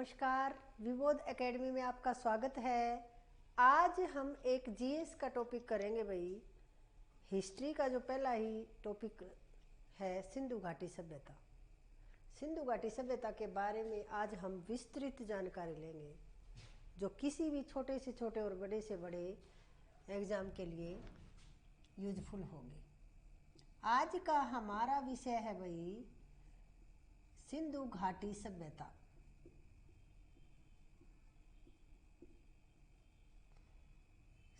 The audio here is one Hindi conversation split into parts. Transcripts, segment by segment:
नमस्कार, विबोध एकेडमी में आपका स्वागत है। आज हम एक जीएस का टॉपिक करेंगे भाई। हिस्ट्री का जो पहला ही टॉपिक है सिंधु घाटी सभ्यता। सिंधु घाटी सभ्यता के बारे में आज हम विस्तृत जानकारी लेंगे, जो किसी भी छोटे से छोटे और बड़े से बड़े एग्जाम के लिए यूजफुल होंगे। आज का हमारा विषय है भाई सिंधु घाटी सभ्यता।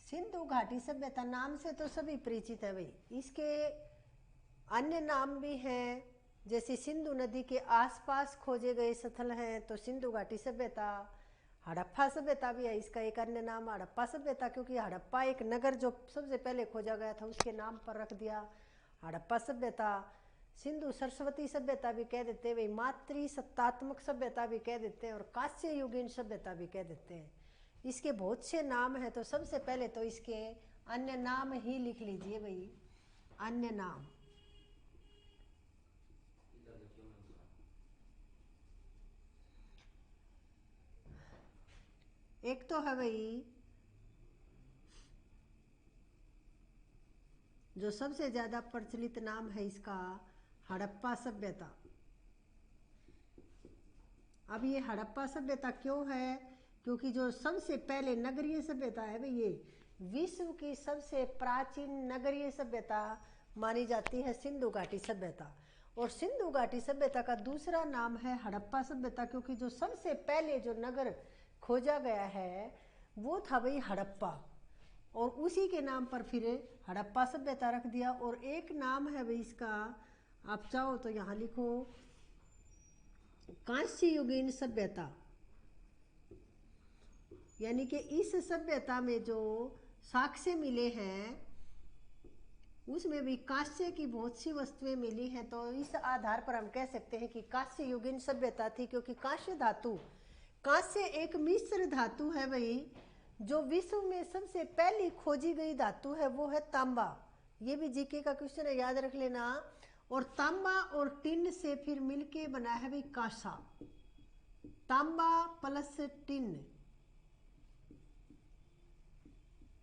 सिंधु घाटी सभ्यता नाम से तो सभी परिचित है भाई। इसके अन्य नाम भी हैं, जैसे सिंधु नदी के आसपास खोजे गए स्थल हैं तो सिंधु घाटी सभ्यता। हड़प्पा सभ्यता भी है, इसका एक अन्य नाम हड़प्पा सभ्यता, क्योंकि हड़प्पा एक नगर जो सबसे पहले खोजा गया था उसके नाम पर रख दिया हड़प्पा सभ्यता। सिंधु सरस्वती सभ्यता भी कह देते हैं भाई, मातृ सत्तात्मक सभ्यता भी कह देते हैं और कांस्य युगीन सभ्यता भी कह देते हैं। इसके बहुत से नाम हैं, तो सबसे पहले तो इसके अन्य नाम ही लिख लीजिए भाई। अन्य नाम एक तो है भाई जो सबसे ज्यादा प्रचलित नाम है इसका हड़प्पा सभ्यता। अब ये हड़प्पा सभ्यता क्यों है? क्योंकि जो सबसे पहले नगरीय सभ्यता है भाई, ये विश्व की सबसे प्राचीन नगरीय सभ्यता मानी जाती है सिंधु घाटी सभ्यता। और सिंधु घाटी सभ्यता का दूसरा नाम है हड़प्पा सभ्यता, क्योंकि जो सबसे पहले जो नगर खोजा गया है वो था भाई हड़प्पा, और उसी के नाम पर फिर हड़प्पा सभ्यता रख दिया। और एक नाम है भाई इसका, आप चाहो तो यहाँ लिखो, कांस्य युगीन सभ्यता। यानी कि इस सभ्यता में जो साक्ष्य मिले हैं उसमें भी कांस्य की बहुत सी वस्तुएं मिली हैं, तो इस आधार पर हम कह सकते हैं कि कांस्य युगीन सभ्यता थी। क्योंकि कांस्य धातु, कांस्य एक मिश्र धातु है भाई। जो विश्व में सबसे पहली खोजी गई धातु है वो है तांबा। ये भी जीके का क्वेश्चन है, याद रख लेना। और तांबा और टिन से फिर मिलके बना है भाई कांसा। तांबा प्लस टिन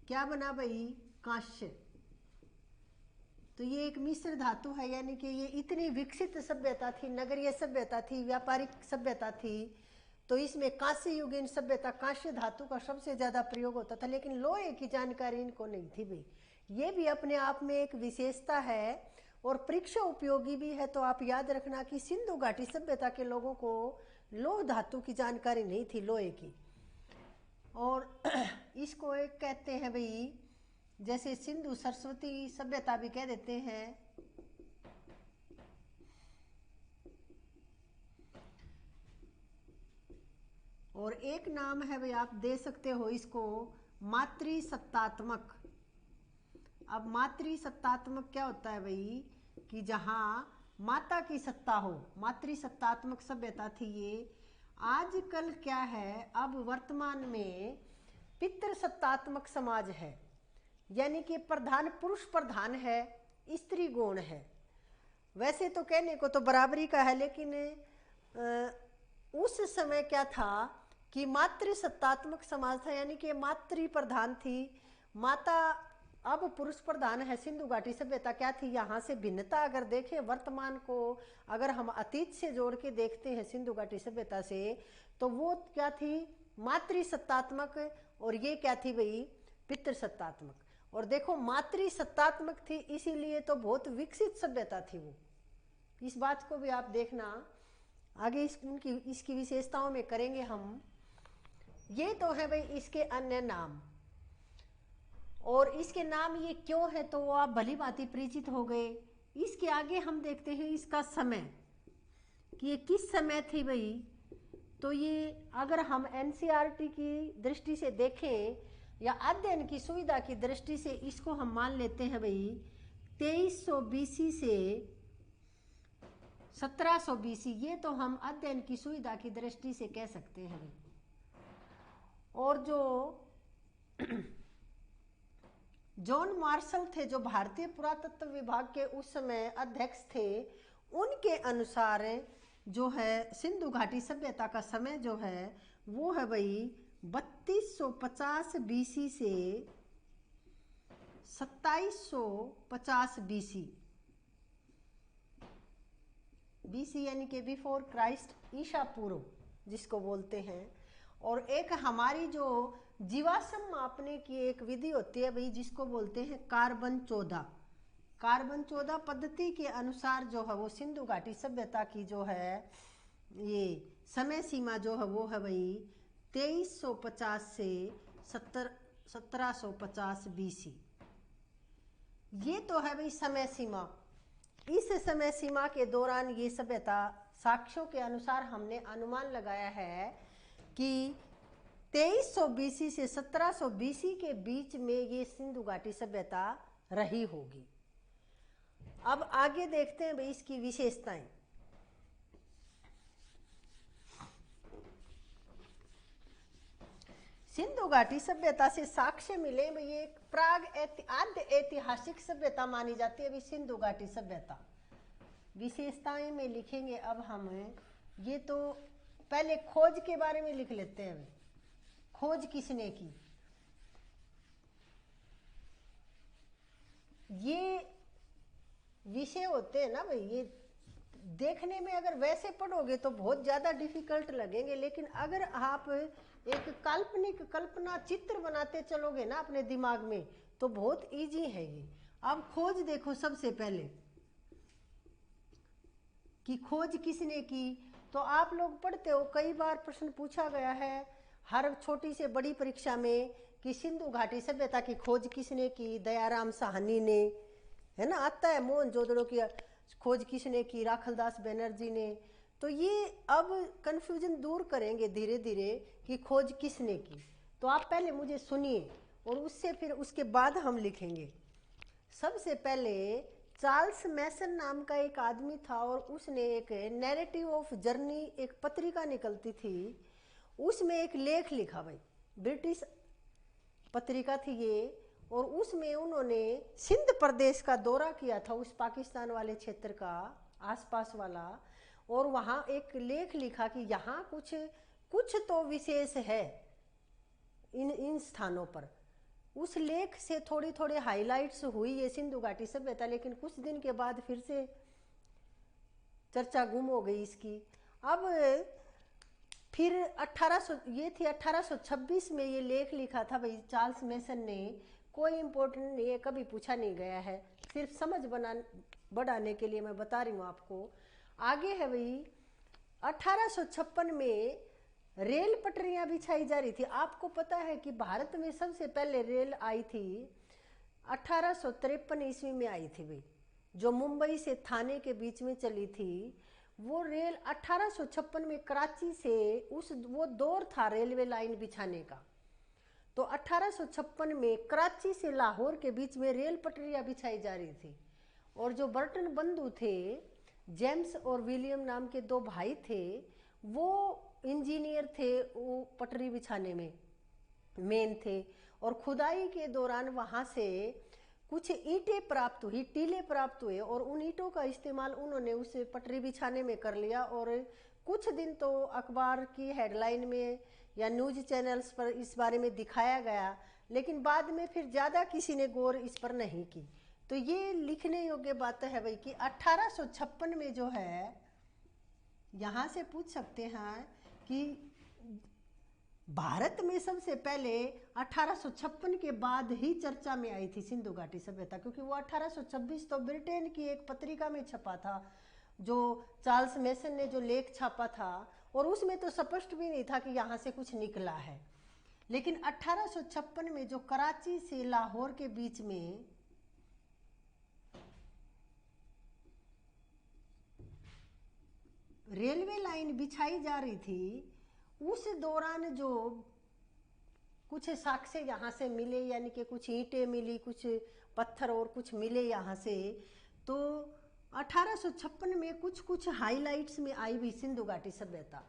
क्या बना भाई? कांस्य। तो ये एक मिश्र धातु है, यानी कि ये इतनी विकसित सभ्यता थी, नगरीय सभ्यता थी, व्यापारिक सभ्यता थी, तो इसमें कांस्य युगीन सभ्यता, कांस्य धातु का सबसे ज्यादा प्रयोग होता था। लेकिन लोहे की जानकारी इनको नहीं थी भाई। ये भी अपने आप में एक विशेषता है और परीक्षा उपयोगी भी है। तो आप याद रखना कि सिंधु घाटी सभ्यता के लोगों को लौह धातु की जानकारी नहीं थी, लोहे की। और इसको एक कहते हैं भाई, जैसे सिंधु सरस्वती सभ्यता भी कह देते हैं। और एक नाम है भाई, आप दे सकते हो इसको मातृ सत्तात्मक। अब मातृ सत्तात्मक क्या होता है भाई? कि जहां माता की सत्ता हो, मातृ सत्तात्मक सभ्यता थी ये। आजकल क्या है, अब वर्तमान में पितृ सत्तात्मक समाज है, यानी कि प्रधान पुरुष प्रधान है, स्त्री गौण है। वैसे तो कहने को तो बराबरी का है, लेकिन उस समय क्या था कि मातृ सत्तात्मक समाज था, यानी कि मातृ प्रधान थी, माता। अब पुरुष प्रधान है। सिंधु घाटी सभ्यता क्या थी? यहाँ से भिन्नता अगर देखें वर्तमान को, अगर हम अतीत से जोड़ के देखते हैं सिंधु घाटी सभ्यता से, तो वो क्या थी? मातृ सत्तात्मक। और ये क्या थी भाई? पितृ सत्तात्मक। और देखो मातृ सत्तात्मक थी, इसीलिए तो बहुत विकसित सभ्यता थी वो। इस बात को भी आप देखना, आगे इसकी विशेषताओं में करेंगे हम। ये तो है भाई इसके अन्य नाम। और इसके नाम ये क्यों है तो वो आप भली भांति परिचित हो गए। इसके आगे हम देखते हैं इसका समय, कि ये किस समय थी भाई। तो ये अगर हम एनसीईआरटी की दृष्टि से देखें या अध्ययन की सुविधा की दृष्टि से, इसको हम मान लेते हैं भाई 2300 बीसी से 1700 बीसी। ये तो हम अध्ययन की सुविधा की दृष्टि से कह सकते हैं भाई। और जो जॉन मार्शल थे, जो भारतीय पुरातत्व विभाग के उस समय अध्यक्ष थे, उनके अनुसार जो है सिंधु घाटी सभ्यता का समय जो है वो है भाई 3250 बीसी से 2750 बीसी। बीसी यानी कि बिफोर क्राइस्ट, ईसा पूर्व जिसको बोलते हैं। और एक हमारी जो जीवाश्म मापने की एक विधि होती है भाई, जिसको बोलते हैं कार्बन 14। कार्बन 14 पद्धति के अनुसार जो है वो सिंधु घाटी सभ्यता की जो है ये समय सीमा जो है वो है भाई 2350 से 1750 बीसी। ये तो है भाई समय सीमा। इस समय सीमा के दौरान ये सभ्यता, साक्ष्यों के अनुसार हमने अनुमान लगाया है कि 2300 बीसी से 1700 बीसी के बीच में ये सिंधु घाटी सभ्यता रही होगी। अब आगे देखते हैं भाई इसकी विशेषताएं। सिंधु घाटी सभ्यता से साक्ष्य मिले भाई, एक प्राग आद्य ऐतिहासिक सभ्यता मानी जाती है भाई सिंधु घाटी सभ्यता। विशेषताएं में लिखेंगे अब हम, ये तो पहले खोज के बारे में लिख लेते हैं। खोज किसने की? ये विषय होते हैं ना भाई, ये देखने में अगर वैसे पढ़ोगे तो बहुत ज़्यादा डिफिकल्ट लगेंगे, लेकिन अगर आप एक काल्पनिक कल्पना चित्र बनाते चलोगे ना अपने दिमाग में तो बहुत इजी है ये। अब खोज देखो सबसे पहले कि खोज किसने की, तो आप लोग पढ़ते हो, कई बार प्रश्न पूछा गया है हर छोटी से बड़ी परीक्षा में कि सिंधु घाटी सभ्यता की खोज किसने की? दयाराम साहनी ने, है ना, आता है। मोहनजोदड़ो की खोज किसने की? राखलदास बनर्जी ने। तो ये अब कन्फ्यूजन दूर करेंगे धीरे धीरे कि खोज किसने की। तो आप पहले मुझे सुनिए और उससे फिर उसके बाद हम लिखेंगे। सबसे पहले चार्ल्स मैसन नाम का एक आदमी था और उसने एक नैरेटिव ऑफ जर्नी, एक पत्रिका निकलती थी, उसमें एक लेख लिखा भाई। ब्रिटिश पत्रिका थी ये, और उसमें उन्होंने सिंध प्रदेश का दौरा किया था, उस पाकिस्तान वाले क्षेत्र का आसपास वाला, और वहाँ एक लेख लिखा कि यहाँ कुछ तो विशेष है इन स्थानों पर। उस लेख से थोड़ी थोड़ी हाइलाइट्स हुई ये सिंधु घाटी सभ्यता, लेकिन कुछ दिन के बाद फिर से चर्चा गुम हो गई इसकी। अब फिर 1826 में ये लेख लिखा था भाई चार्ल्स मैसन ने। कोई इम्पोर्टेंट नहीं है, कभी पूछा नहीं गया है, सिर्फ समझ बढ़ाने के लिए मैं बता रही हूँ आपको। आगे है भाई 1856 में रेल पटरियां बिछाई जा रही थी। आपको पता है कि भारत में सबसे पहले रेल आई थी 1853 ईस्वी में आई थी भाई, जो मुंबई से थाने के बीच में चली थी। वो रेल 1856 में कराची से वो दौर था रेलवे लाइन बिछाने का। तो 1856 में कराची से लाहौर के बीच में रेल पटरियां बिछाई जा रही थी। और जो बर्टन बंधु थे, जेम्स और विलियम नाम के दो भाई थे, वो इंजीनियर थे, वो पटरी बिछाने में मेन थे। और खुदाई के दौरान वहाँ से कुछ ईंटें प्राप्त हुई, टीले प्राप्त हुए, और उन ईंटों का इस्तेमाल उन्होंने उस पटरी बिछाने में कर लिया। और कुछ दिन तो अखबार की हेडलाइन में या न्यूज़ चैनल्स पर इस बारे में दिखाया गया, लेकिन बाद में फिर ज़्यादा किसी ने गौर इस पर नहीं की। तो ये लिखने योग्य बात है भाई कि 1856 में जो है, यहाँ से पूछ सकते हैं कि भारत में सबसे पहले 1856 के बाद ही चर्चा में आई थी सिंधु घाटी सभ्यता, क्योंकि वो 1826 तो ब्रिटेन की एक पत्रिका में छपा था, जो चार्ल्स मैसन ने जो लेख छापा था, और उसमें तो स्पष्ट भी नहीं था कि यहाँ से कुछ निकला है। लेकिन 1856 में जो कराची से लाहौर के बीच में रेलवे लाइन बिछाई जा रही थी, उस दौरान जो कुछ साक्ष्य यहाँ से मिले, यानी कि कुछ ईंटें मिली, कुछ पत्थर और कुछ मिले यहाँ से, तो 1856 में कुछ हाइलाइट्स में आई भी सिंधु घाटी सभ्यता।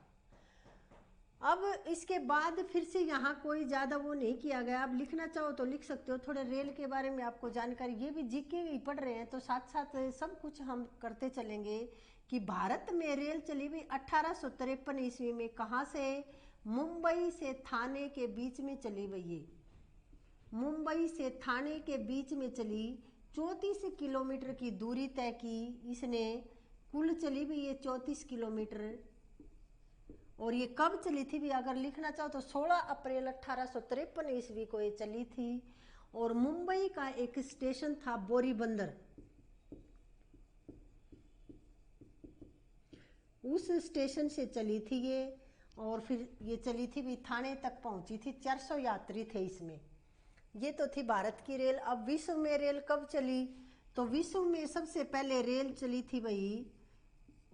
अब इसके बाद फिर से यहाँ कोई ज़्यादा वो नहीं किया गया। आप लिखना चाहो तो लिख सकते हो। थोड़े रेल के बारे में आपको जानकारी, ये भी जीके ही पढ़ रहे हैं तो साथ साथ सब कुछ हम करते चलेंगे कि भारत में रेल चली हुई 1853 ईस्वी में। कहाँ से? मुंबई से थाने के बीच में चली हुई है। मुंबई से थाने के बीच में चली, 34 किलोमीटर की दूरी तय की इसने। कुल चली हुई है 34 किलोमीटर। और ये कब चली थी भी अगर लिखना चाहो तो 16 अप्रैल 1853 ईस्वी को ये चली थी। और मुंबई का एक स्टेशन था बोरीबंदर, उस स्टेशन से चली थी ये। और फिर ये चली थी भी थाने तक पहुंची थी। 400 यात्री थे इसमें। ये तो थी भारत की रेल। अब विश्व में रेल कब चली? तो विश्व में सबसे पहले रेल चली थी भाई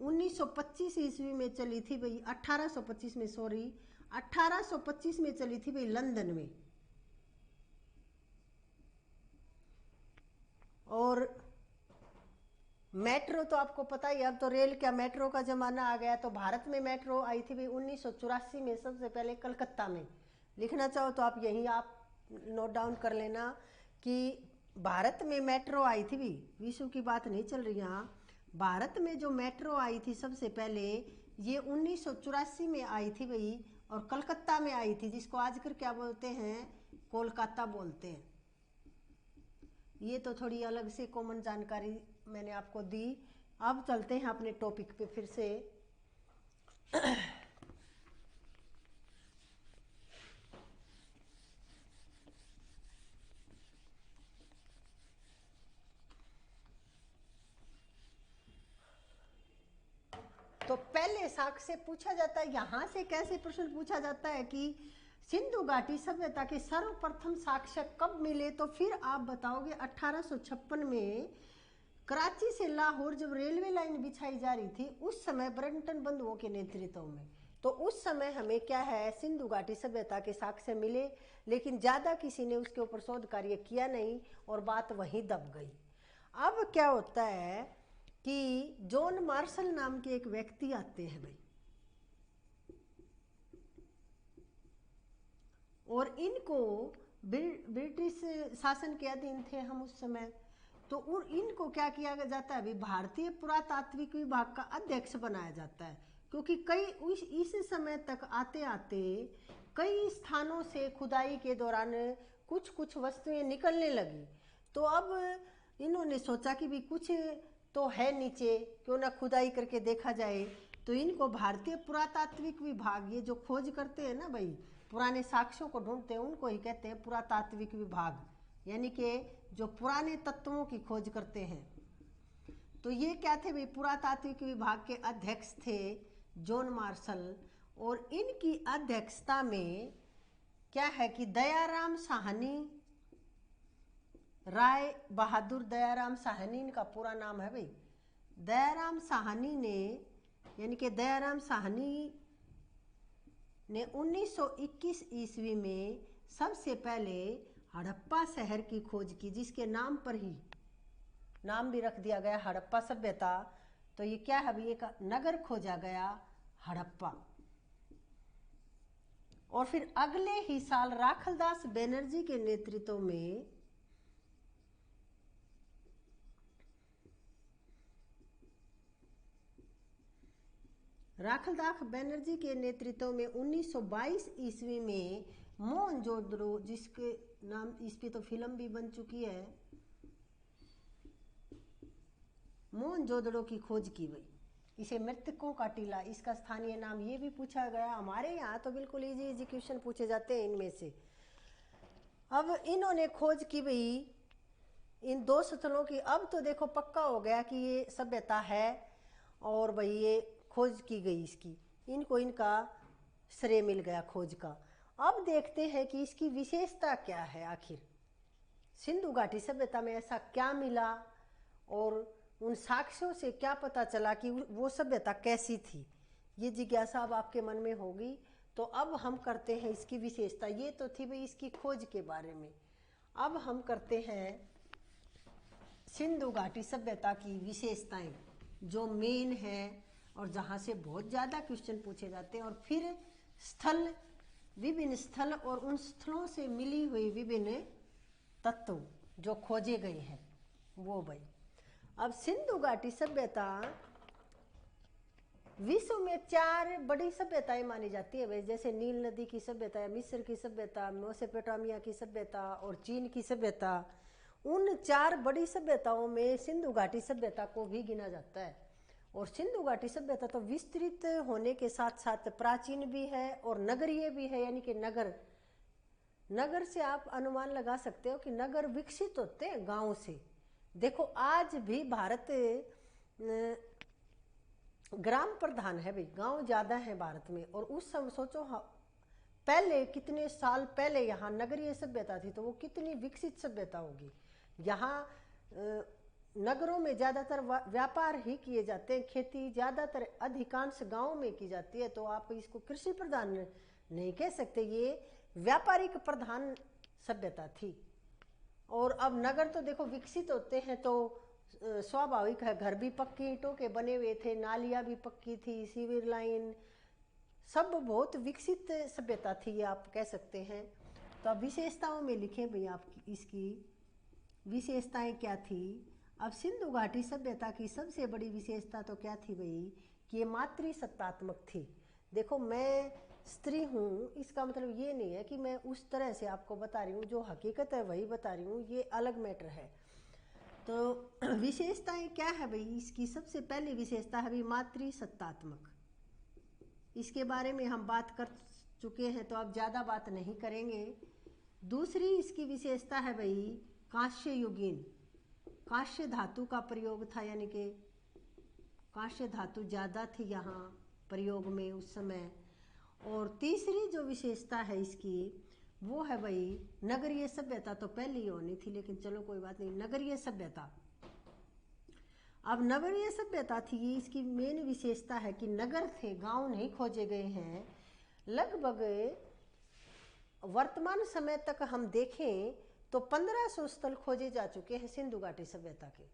1925 ईस्वी में चली थी भाई। 1825 में, सॉरी 1825 में चली थी भाई लंदन में। और मेट्रो तो आपको पता ही, अब तो रेल क्या मेट्रो का जमाना आ गया। तो भारत में मेट्रो आई थी भाई 1984 में सबसे पहले कलकत्ता में। लिखना चाहो तो आप यही आप नोट डाउन कर लेना कि भारत में मेट्रो आई थी भी, विश्व की बात नहीं चल रही यहाँ। भारत में जो मेट्रो आई थी सबसे पहले ये 1984 में आई थी भाई। और कलकत्ता में आई थी, जिसको आजकल क्या बोलते हैं, कोलकाता बोलते हैं। ये तो थोड़ी अलग से कॉमन जानकारी मैंने आपको दी। अब चलते हैं अपने टॉपिक पे फिर से। तो पहले साक्ष्य से पूछा जाता है, यहाँ से कैसे प्रश्न पूछा जाता है कि सिंधु घाटी सभ्यता के सर्वप्रथम साक्ष्य कब मिले? तो फिर आप बताओगे 1856 में कराची से लाहौर जब रेलवे लाइन बिछाई जा रही थी, उस समय ब्रंटन बंधुओं के नेतृत्व में। तो उस समय हमें क्या है, सिंधु घाटी सभ्यता के साक्ष्य मिले, लेकिन ज़्यादा किसी ने उसके ऊपर शोध कार्य किया नहीं और बात वहीं दब गई। अब क्या होता है कि जॉन मार्शल नाम के एक व्यक्ति आते हैं भाई, और इनको ब्रिटिश शासन के अधीन थे हम उस समय। तो इनको क्या किया जाता है, अभी भारतीय पुरातात्विक विभाग का अध्यक्ष बनाया जाता है। क्योंकि कई इस समय तक आते आते कई स्थानों से खुदाई के दौरान कुछ कुछ वस्तुएं निकलने लगी। तो अब इन्होंने सोचा कि भी कुछ तो है नीचे, क्यों ना खुदाई करके देखा जाए। तो इनको भारतीय पुरातात्विक विभाग, ये जो खोज करते हैं ना भाई, पुराने साक्ष्यों को ढूंढते हैं, उनको ही कहते हैं पुरातात्विक विभाग, यानी कि जो पुराने तत्वों की खोज करते हैं। तो ये क्या थे भाई, पुरातात्विक विभाग के अध्यक्ष थे जॉन मार्शल। और इनकी अध्यक्षता में क्या है कि दयाराम साहनी, राय बहादुर दयाराम साहनी इनका पूरा नाम है भाई। दयाराम साहनी ने, यानी कि दयाराम साहनी ने 1921 ईस्वी में सबसे पहले हड़प्पा शहर की खोज की, जिसके नाम पर ही नाम भी रख दिया गया हड़प्पा सभ्यता। तो ये क्या है, अभी एक नगर खोजा गया हड़प्पा। और फिर अगले ही साल राखलदास बनर्जी के नेतृत्व में राखलदास बनर्जी के नेतृत्व में 1922 ईस्वी में मोहनजोदड़ो, जिसके नाम इस पे तो फिल्म भी बन चुकी है, मोहनजोदड़ो की खोज की गई। इसे मृतकों का टीला, इसका स्थानीय नाम ये भी पूछा गया। हमारे यहाँ तो बिल्कुल इजी इजी क्वेश्चन पूछे जाते हैं इनमें से। अब इन्होंने खोज की भाई इन दो स्थलों की। अब तो देखो पक्का हो गया कि ये सभ्यता है और भाई ये खोज की गई इसकी, इनको इनका श्रेय मिल गया खोज का। अब देखते हैं कि इसकी विशेषता क्या है, आखिर सिंधु घाटी सभ्यता में ऐसा क्या मिला और उन साक्ष्यों से क्या पता चला कि वो सभ्यता कैसी थी। ये जिज्ञासा अब आपके मन में होगी। तो अब हम करते हैं इसकी विशेषता। ये तो थी भाई इसकी खोज के बारे में। अब हम करते हैं सिंधु घाटी सभ्यता की विशेषताएं, जो मेन है और जहाँ से बहुत ज़्यादा क्वेश्चन पूछे जाते हैं। और फिर स्थल, विभिन्न स्थल और उन स्थलों से मिली हुई विभिन्न तत्व जो खोजे गए हैं वो भाई। अब सिंधु घाटी सभ्यता विश्व में 4 बड़ी सभ्यताएं मानी जाती है भाई, जैसे नील नदी की सभ्यता, मिस्र की सभ्यता, मेसोपोटामिया की सभ्यता और चीन की सभ्यता। उन 4 बड़ी सभ्यताओं में सिंधु घाटी सभ्यता को भी गिना जाता है। और सिंधु घाटी सभ्यता तो विस्तृत होने के साथ साथ प्राचीन भी है और नगरीय भी है, यानी कि नगर से आप अनुमान लगा सकते हो कि नगर विकसित होते हैं गांव से। देखो आज भी भारत ग्राम प्रधान है भाई, गांव ज्यादा है भारत में। और उस समय सोचो पहले कितने साल पहले यहाँ नगरीय सभ्यता थी, तो वो कितनी विकसित सभ्यता होगी। यहाँ नगरों में ज्यादातर व्यापार ही किए जाते हैं, खेती ज्यादातर अधिकांश गांव में की जाती है। तो आप इसको कृषि प्रधान नहीं कह सकते, ये व्यापारिक प्रधान सभ्यता थी। और अब नगर तो देखो विकसित होते हैं तो स्वाभाविक है, घर भी पक्की ईंटों के बने हुए थे, नालियां भी पक्की थी, सीवर लाइन, सब बहुत विकसित सभ्यता थी, ये आप कह सकते हैं। तो अब विशेषताओं में लिखें भाई, आप इसकी विशेषताएं क्या थी। अब सिंधु घाटी सभ्यता की सबसे बड़ी विशेषता तो क्या थी भाई, कि ये मातृसत्तात्मक थी। देखो मैं स्त्री हूँ, इसका मतलब ये नहीं है कि मैं उस तरह से आपको बता रही हूँ, जो हकीकत है वही बता रही हूँ, ये अलग मैटर है। तो विशेषताएं क्या है भाई, इसकी सबसे पहली विशेषता है भाई मातृसत्तात्मक। इसके बारे में हम बात कर चुके हैं तो अब ज़्यादा बात नहीं करेंगे। दूसरी इसकी विशेषता है भाई कांस्य युगीन, कांस्य धातु का प्रयोग था, यानी कि कांस्य धातु ज़्यादा थी यहाँ प्रयोग में उस समय। और तीसरी जो विशेषता है इसकी वो है भाई नगरीय सभ्यता। तो पहले ही होनी थी, लेकिन चलो कोई बात नहीं, नगरीय सभ्यता। अब नगरीय सभ्यता थी, इसकी मेन विशेषता है कि नगर थे, गांव नहीं खोजे गए हैं। लगभग वर्तमान समय तक हम देखें तो 1500 स्थल खोजे जा चुके हैं सिंधु घाटी सभ्यता के,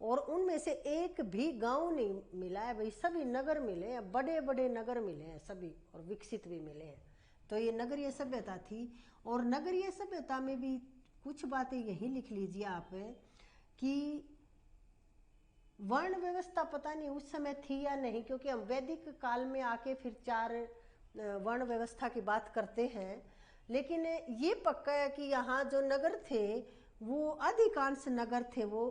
और उनमें से एक भी गांव नहीं मिला है भाई, सभी नगर मिले हैं, बड़े बड़े नगर मिले हैं सभी, और विकसित भी मिले हैं। तो ये नगरीय सभ्यता थी। और नगरीय सभ्यता में भी कुछ बातें यही लिख लीजिए आप कि वर्ण व्यवस्था पता नहीं उस समय थी या नहीं, क्योंकि हम वैदिक काल में आके फिर 4 वर्ण व्यवस्था की बात करते हैं। लेकिन ये पक्का है कि यहाँ जो नगर थे वो अधिकांश नगर थे वो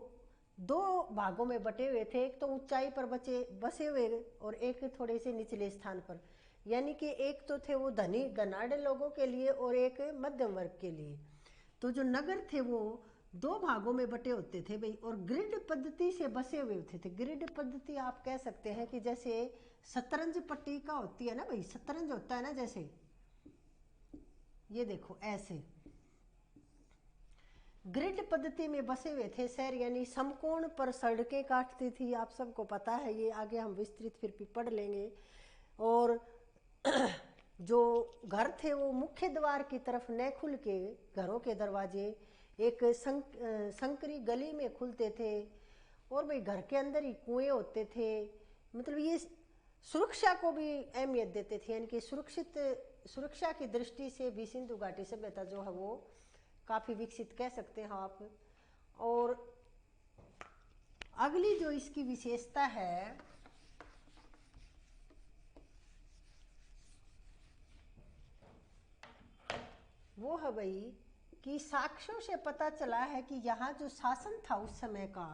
2 भागों में बटे हुए थे, एक तो ऊंचाई पर बसे हुए और एक थोड़े से निचले स्थान पर, यानी कि एक तो थे वो धनाढ़ लोगों के लिए और एक मध्यम वर्ग के लिए। तो जो नगर थे वो 2 भागों में बटे होते थे भाई, और ग्रिड पद्धति से बसे हुए होते थे। ग्रिड पद्धति आप कह सकते हैं कि जैसे शतरंज पट्टिका होती है ना भाई, शतरंज होता है ना, जैसे ये देखो ऐसे ग्रिड पद्धति में बसे हुए थे शहर, यानी समकोण पर सड़कें काटती थी, आप सबको पता है, ये आगे हम विस्तृत फिर भी पढ़ लेंगे। और जो घर थे वो मुख्य द्वार की तरफ न खुल के घरों के दरवाजे एक संकरी गली में खुलते थे, और भाई घर के अंदर ही कुएं होते थे। मतलब ये सुरक्षा को भी अहमियत देते थे, यानी कि सुरक्षा की दृष्टि से भी सिंधु घाटी सभ्यता जो है वो काफ़ी विकसित कह सकते हैं आप। और अगली जो इसकी विशेषता है वो है भाई कि साक्ष्यों से पता चला है कि यहाँ जो शासन था उस समय का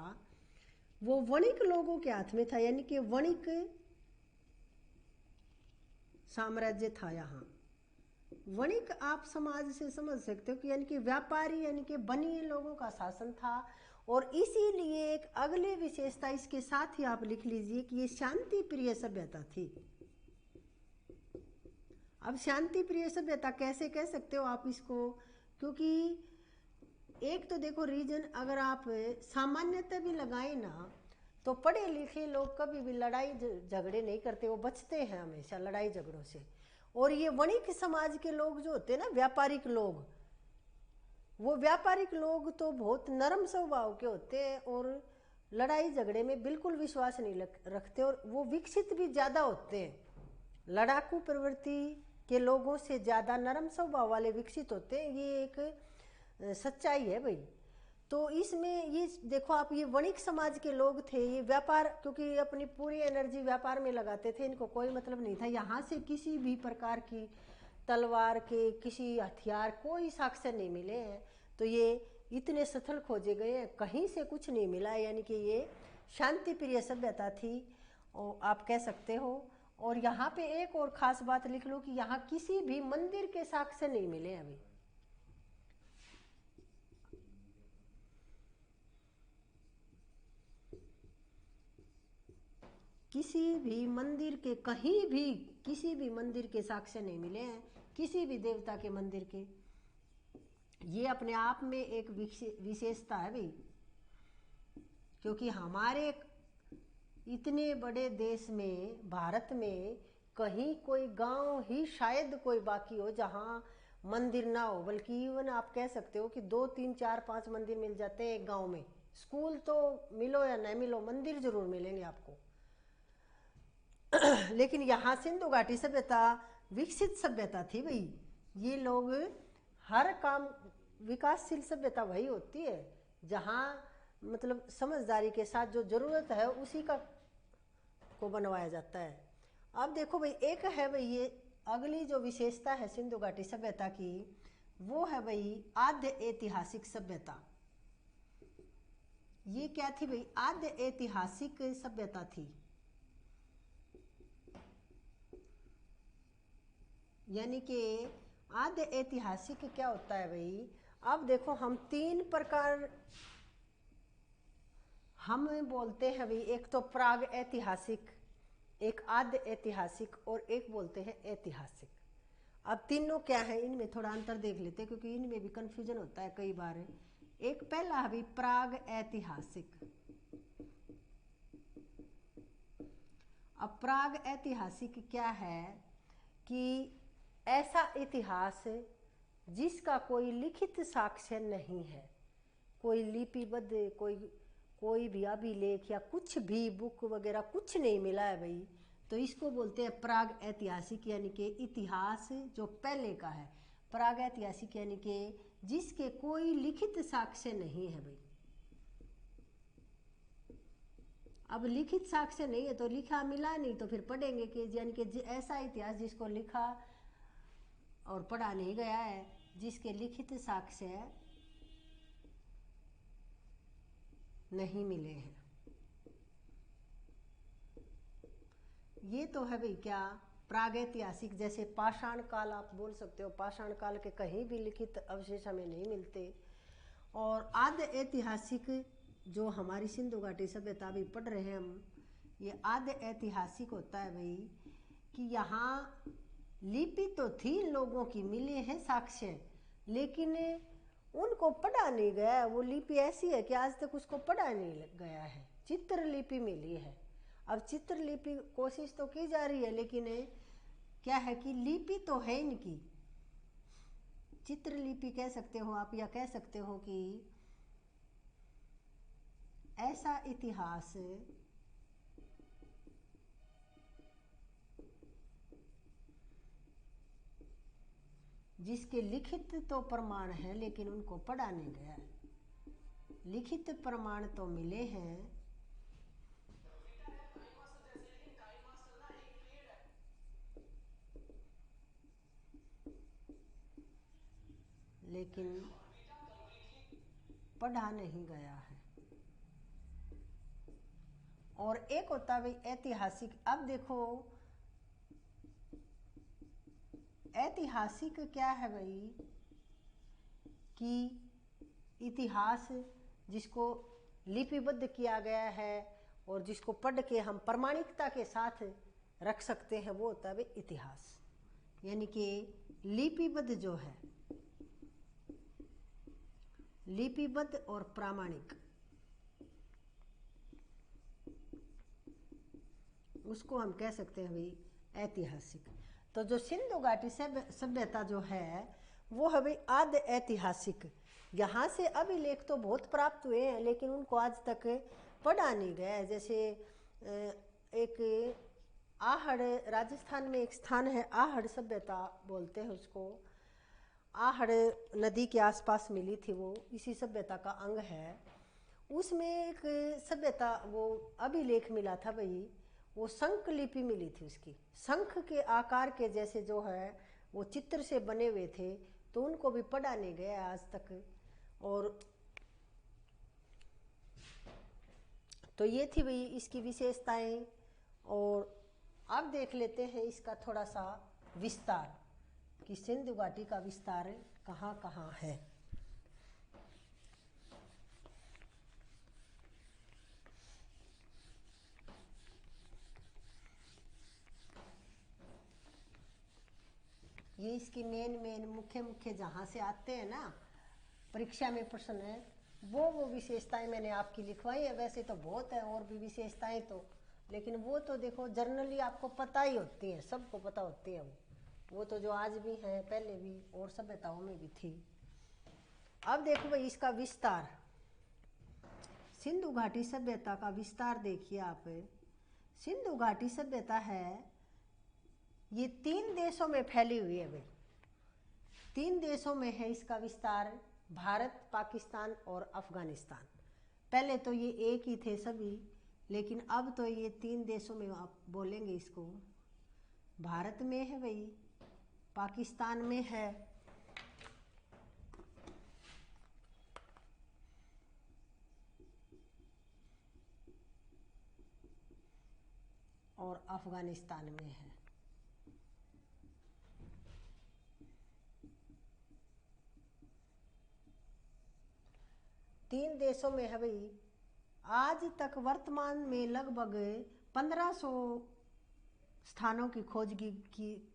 वो वणिक लोगों के हाथ में था, यानी कि वणिक साम्राज्य था यहाँ। वणिक आप समाज से समझ सकते हो कि यानी कि व्यापारी, यानी कि बनिए लोगों का शासन था। और इसीलिए एक अगली विशेषता इसके साथ ही आप लिख लीजिए कि ये शांति प्रिय सभ्यता थी। अब शांति प्रिय सभ्यता कैसे कह सकते हो आप इसको, क्योंकि एक तो देखो रीजन अगर आप सामान्यतः भी लगाए ना तो पढ़े लिखे लोग कभी भी लड़ाई झगड़े नहीं करते, वो बचते हैं हमेशा लड़ाई झगड़ों से। और ये वणिक समाज के लोग जो होते हैं ना, व्यापारिक लोग, वो व्यापारिक लोग तो बहुत नरम स्वभाव के होते हैं और लड़ाई झगड़े में बिल्कुल विश्वास नहीं रखते, और वो विकसित भी ज़्यादा होते हैं, लड़ाकू प्रवृत्ति के लोगों से ज़्यादा नरम स्वभाव वाले विकसित होते हैं, ये एक सच्चाई है भाई। तो इसमें ये देखो आप, ये वणिक समाज के लोग थे, ये व्यापार, क्योंकि अपनी पूरी एनर्जी व्यापार में लगाते थे, इनको कोई मतलब नहीं था यहाँ से किसी भी प्रकार की तलवार के, किसी हथियार, कोई साक्ष्य नहीं मिले हैं। तो ये इतने सथल खोजे गए हैं, कहीं से कुछ नहीं मिला, यानी कि ये शांति प्रिय सभ्यता थी, और आप कह सकते हो। और यहाँ पे एक और ख़ास बात लिख लो कि यहाँ किसी भी मंदिर के साक्ष्य नहीं मिले अभी। किसी भी मंदिर के, कहीं भी किसी भी मंदिर के साक्ष्य नहीं मिले हैं, किसी भी देवता के मंदिर के। ये अपने आप में एक विशेषता है भाई, क्योंकि हमारे इतने बड़े देश में, भारत में, कहीं कोई गांव ही शायद कोई बाकी हो जहां मंदिर ना हो, बल्कि इवन आप कह सकते हो कि 2, 3, 4, 5 मंदिर मिल जाते हैं एक गांव में। स्कूल तो मिलो या नहीं मिलो, मंदिर जरूर मिलेंगे आपको। लेकिन यहाँ सिंधु घाटी सभ्यता विकसित सभ्यता थी भाई। ये लोग हर काम, विकासशील सभ्यता वही होती है जहाँ मतलब समझदारी के साथ जो जरूरत है उसी का को बनवाया जाता है। अब देखो भाई, एक है भाई ये अगली जो विशेषता है सिंधु घाटी सभ्यता की, वो है भाई आद्य ऐतिहासिक सभ्यता। ये क्या थी भाई? आद्य ऐतिहासिक सभ्यता थी, यानी कि आद्य ऐतिहासिक क्या होता है भाई? अब देखो, हम 3 प्रकार हम बोलते हैं भाई, एक तो प्राग ऐतिहासिक, एक आद्य ऐतिहासिक, और एक बोलते हैं ऐतिहासिक। अब तीनों क्या है, इनमें थोड़ा अंतर देख लेते हैं, क्योंकि इनमें भी कंफ्यूजन होता है कई बार। एक पहला है भाई प्राग ऐतिहासिक। अब प्राग ऐतिहासिक क्या है कि ऐसा इतिहास जिसका कोई लिखित साक्ष्य नहीं है, कोई लिपिबद्ध, कोई भी अभिलेख या कुछ भी बुक वगैरह कुछ नहीं मिला है भाई, तो इसको बोलते हैं प्राग ऐतिहासिक, यानी कि इतिहास जो पहले का है। प्राग ऐतिहासिक यानी कि जिसके कोई लिखित साक्ष्य नहीं है भाई। अब लिखित साक्ष्य नहीं है तो लिखा मिला नहीं, तो फिर पढ़ेंगे कि, यानी कि ऐसा इतिहास जिसको लिखा और पढ़ा नहीं गया है, जिसके लिखित साक्ष्य नहीं मिले हैं। ये तो है भाई क्या, प्रागैतिहासिक। जैसे पाषाण काल आप बोल सकते हो, पाषाण काल के कहीं भी लिखित अवशेष हमें नहीं मिलते। और आद्य ऐतिहासिक जो हमारी सिंधु घाटी सभ्यता भी पढ़ रहे हैं हम, ये आद्य ऐतिहासिक होता है भाई कि यहाँ लिपि तो थी लोगों की, मिले हैं साक्ष्य, लेकिन उनको पढ़ा नहीं गया। वो लिपि ऐसी है कि आज तक उसको पढ़ा नहीं गया है। चित्र लिपि मिली है। अब चित्र लिपि कोशिश तो की जा रही है, लेकिन क्या है कि लिपि तो है इनकी, चित्र लिपि कह सकते हो आप, या कह सकते हो कि ऐसा इतिहास जिसके लिखित तो प्रमाण है लेकिन उनको पढ़ा नहीं गया है। लिखित प्रमाण तो मिले हैं, लेकिन पढ़ा नहीं गया है। और एक होता है भाई ऐतिहासिक। अब देखो, ऐतिहासिक क्या है भाई कि इतिहास जिसको लिपिबद्ध किया गया है और जिसको पढ़ के हम प्रमाणिकता के साथ रख सकते हैं, वो होता है भाई इतिहास। यानी कि लिपिबद्ध जो है, लिपिबद्ध और प्रामाणिक, उसको हम कह सकते हैं भाई ऐतिहासिक। तो जो सिंधु घाटी सभ्यता जो है वो है भाई आद्य ऐतिहासिक। यहाँ से अभिलेख तो बहुत प्राप्त हुए हैं, लेकिन उनको आज तक पढ़ा नहीं गया है। जैसे एक आहड़, राजस्थान में एक स्थान है आहड़ सभ्यता बोलते हैं उसको। आहड़ नदी के आसपास मिली थी वो, इसी सभ्यता का अंग है। उसमें एक सभ्यता वो अभिलेख मिला था भाई, वो शंख लिपि मिली थी उसकी। शंख के आकार के जैसे जो है वो चित्र से बने हुए थे, तो उनको भी पढ़ा नहीं गया आज तक। और तो ये थी भाई इसकी विशेषताएं। और अब देख लेते हैं इसका थोड़ा सा विस्तार कि सिंधु घाटी का विस्तार कहाँ कहाँ है। ये इसकी मेन मुख्य जहाँ से आते हैं ना परीक्षा में प्रश्न है, वो विशेषताएं मैंने आपकी लिखवाई है। वैसे तो बहुत है और भी विशेषताएं तो, लेकिन वो तो देखो जनरली आपको पता ही होती हैं, सबको पता होती है वो तो जो आज भी हैं पहले भी और सभ्यताओं में भी थी। अब देखो भाई इसका विस्तार, सिंधु घाटी सभ्यता का विस्तार देखिए आप। सिंधु घाटी सभ्यता है ये 3 देशों में फैली हुई है भाई, 3 देशों में है इसका विस्तार, भारत, पाकिस्तान और अफगानिस्तान। पहले तो ये एक ही थे सभी, लेकिन अब तो ये 3 देशों में आप बोलेंगे इसको। भारत में है भाई, पाकिस्तान में है और अफगानिस्तान में है। तीन देशों में है भाई। आज तक वर्तमान में लगभग 1500 स्थानों की खोज की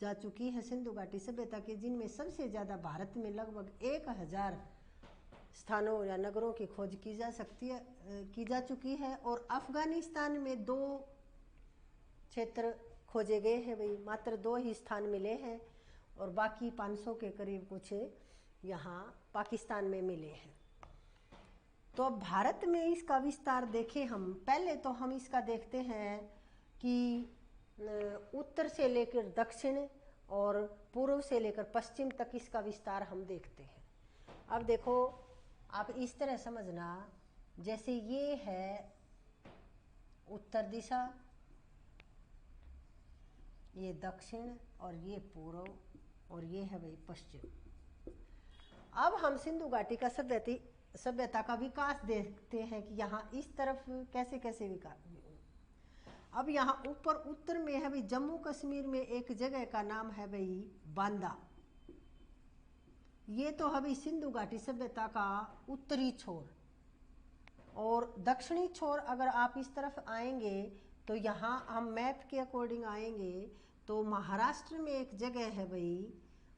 जा चुकी है सिंधु घाटी सभ्यता की, जिनमें सबसे ज़्यादा भारत में लगभग 1000 स्थानों या नगरों की खोज की जा चुकी है। और अफगानिस्तान में 2 क्षेत्र खोजे गए हैं भाई, मात्र 2 ही स्थान मिले हैं और बाकी 500 के करीब कुछ यहाँ पाकिस्तान में मिले हैं। तो अब भारत में इसका विस्तार देखें हम, पहले तो हम इसका देखते हैं कि उत्तर से लेकर दक्षिण और पूर्व से लेकर पश्चिम तक इसका विस्तार हम देखते हैं। अब देखो आप इस तरह समझना, जैसे ये है उत्तर दिशा, ये दक्षिण और ये पूर्व और ये है भाई पश्चिम। अब हम सिंधु घाटी का सभ्यता का विकास देखते हैं कि यहाँ इस तरफ कैसे कैसे विकास। अब यहाँ ऊपर उत्तर में है भाई जम्मू कश्मीर में एक जगह का नाम है भाई बांदा। ये तो है भाई सिंधु घाटी सभ्यता का उत्तरी छोर। और दक्षिणी छोर अगर आप इस तरफ आएंगे तो यहाँ हम मैप के अकॉर्डिंग आएंगे तो महाराष्ट्र में एक जगह है भाई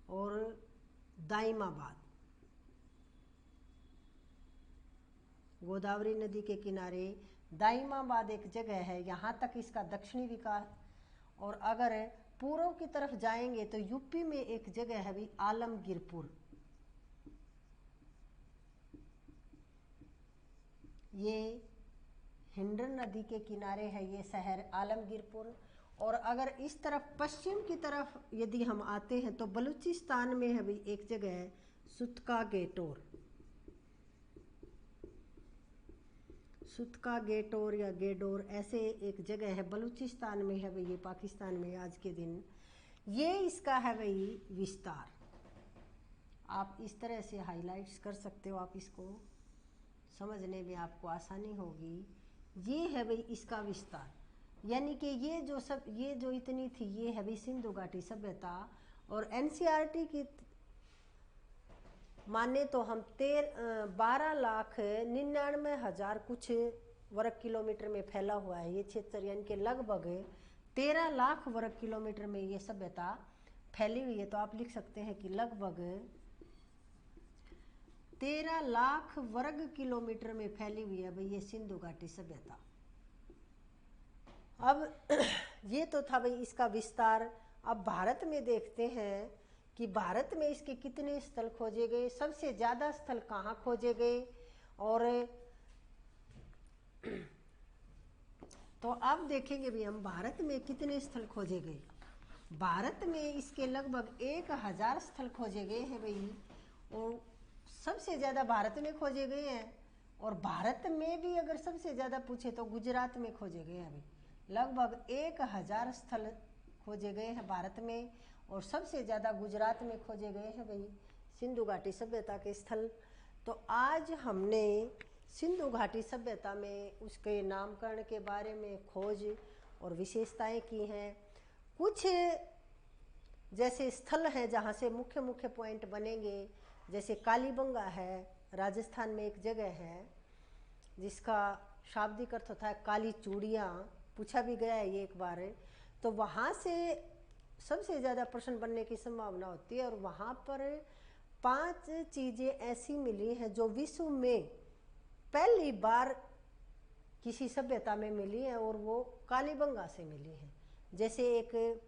और दाइमाबाद, गोदावरी नदी के किनारे दाइमाबाद एक जगह है, यहाँ तक इसका दक्षिणी विकास। और अगर पूर्व की तरफ जाएंगे तो यूपी में एक जगह है भाई आलमगीरपुर, ये हिंडन नदी के किनारे है ये शहर आलमगीरपुर। और अगर इस तरफ पश्चिम की तरफ यदि हम आते हैं तो बलूचिस्तान में है भाई एक जगह है सुतका गेटोर, सुतका गेटोर या गेडोर ऐसे एक जगह है बलूचिस्तान में है भाई, ये पाकिस्तान में आज के दिन। ये इसका है भाई विस्तार। आप इस तरह से हाइलाइट्स कर सकते हो, आप इसको समझने में आपको आसानी होगी। ये है भाई इसका विस्तार, यानी कि ये जो इतनी थी ये है भाई सिंधु घाटी सभ्यता। और एनसीईआरटी की माने तो हम 12,99,000 कुछ वर्ग किलोमीटर में फैला हुआ है ये क्षेत्र, यानी कि लगभग 13 लाख वर्ग किलोमीटर में ये सभ्यता फैली हुई है। तो आप लिख सकते हैं कि लगभग 13 लाख वर्ग किलोमीटर में फैली हुई है भाई ये सिंधु घाटी सभ्यता। अब ये तो था भाई इसका विस्तार। अब भारत में देखते हैं कि भारत में इसके कितने स्थल खोजे गए, सबसे ज़्यादा स्थल कहाँ खोजे गए। और तो अब देखेंगे भी हम भारत में कितने स्थल खोजे गए। भारत में इसके लगभग 1000 स्थल खोजे गए हैं भाई, और सबसे ज़्यादा भारत में खोजे गए हैं। और भारत में भी अगर सबसे ज़्यादा पूछे तो गुजरात में खोजे गए हैं भाई, लगभग 1000 स्थल खोजे गए हैं भारत में, और सबसे ज़्यादा गुजरात में खोजे गए हैं भाई सिंधु घाटी सभ्यता के स्थल। तो आज हमने सिंधु घाटी सभ्यता में उसके नामकरण के बारे में खोज और विशेषताएं की हैं। कुछ जैसे स्थल हैं जहाँ से मुख्य मुख्य पॉइंट बनेंगे, जैसे कालीबंगा है, राजस्थान में एक जगह है जिसका शाब्दिक अर्थ होता है काली चूड़ियाँ, पूछा भी गया है ये एक बार। तो वहाँ से सबसे ज़्यादा प्रश्न बनने की संभावना होती है, और वहाँ पर 5 चीज़ें ऐसी मिली हैं जो विश्व में पहली बार किसी सभ्यता में मिली हैं, और वो कालीबंगा से मिली हैं। जैसे एक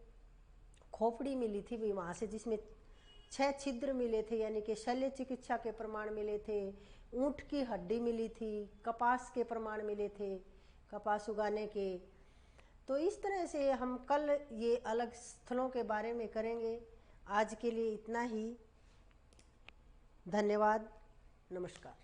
खोपड़ी मिली थी भी वहाँ से, जिसमें 6 छिद्र मिले थे, यानी कि शल्य चिकित्सा के प्रमाण मिले थे, ऊँट की हड्डी मिली थी, कपास के प्रमाण मिले थे, कपास उगाने के। तो इस तरह से हम कल ये अलग स्थलों के बारे में करेंगे। आज के लिए इतना ही। धन्यवाद, नमस्कार।